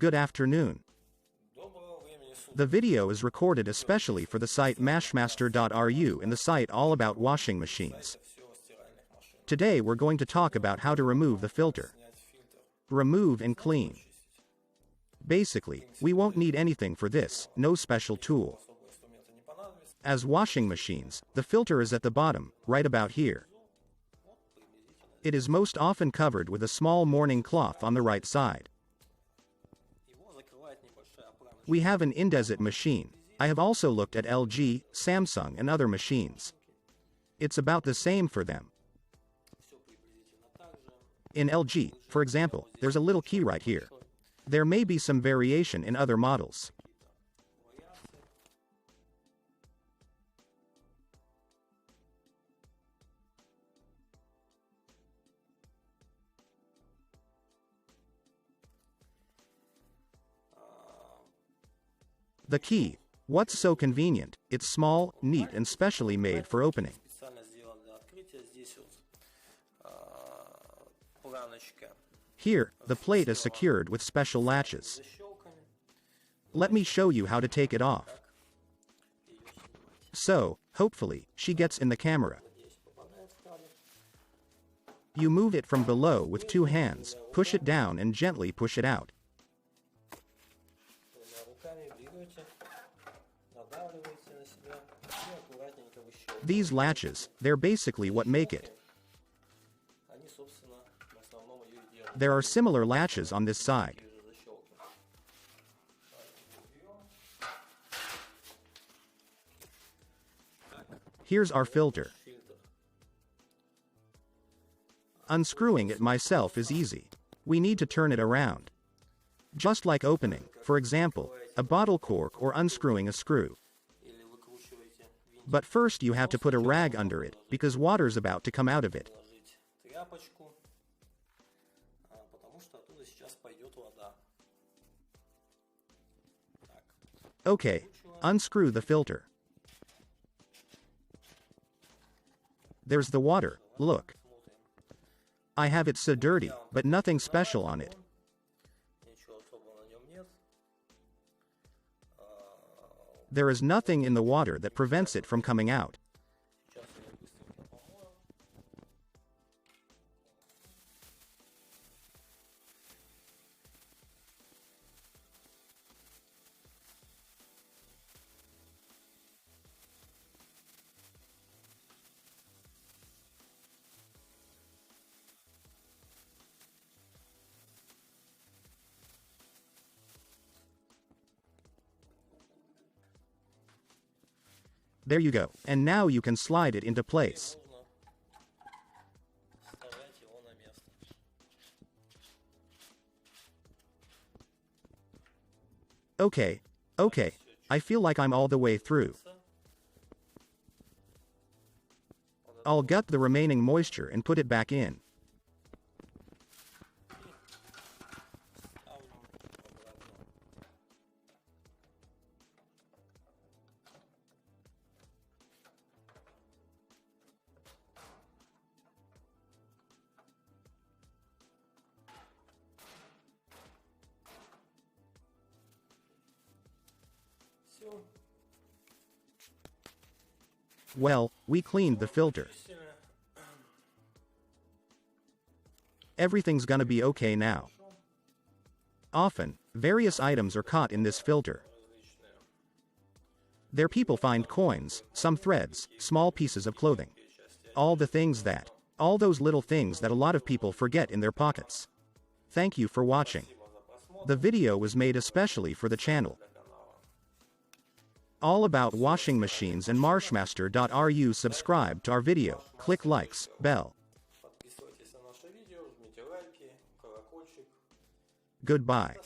Good afternoon. The video is recorded especially for the site mashmaster.ru and the site all about washing machines. Today we're going to talk about how to remove the filter. Remove and clean. Basically, we won't need anything for this, no special tool. As washing machines, the filter is at the bottom, right about here. It is most often covered with a small mourning cloth on the right side. We have an Indesit machine. I have also looked at LG, Samsung and other machines. It's about the same for them. In LG, for example, there's a little key right here. There may be some variation in other models. The key. What's so convenient? It's small, neat and specially made for opening. Here, the plate is secured with special latches. Let me show you how to take it off. So, hopefully, she gets in the camera. You move it from below with 2 hands, push it down and gently push it out. These latches, they're basically what make it. There are similar latches on this side. Here's our filter. Unscrewing it myself is easy. We need to turn it around. Just like opening, for example, a bottle cork or unscrewing a screw. But first you have to put a rag under it, because water's about to come out of it. Okay, unscrew the filter. There's the water, look. I have it so dirty, but nothing special on it. There is nothing in the water that prevents it from coming out. There you go, and now you can slide it into place. Okay, I feel like I'm all the way through. I'll gut the remaining moisture and put it back in. Well, we cleaned the filter. Everything's gonna be okay now. Often, various items are caught in this filter. There people find coins, some threads, small pieces of clothing. All those little things that a lot of people forget in their pockets. Thank you for watching. The video was made especially for the channel. All about washing machines and mashmaster.ru. Subscribe to our video, click likes, bell. Goodbye.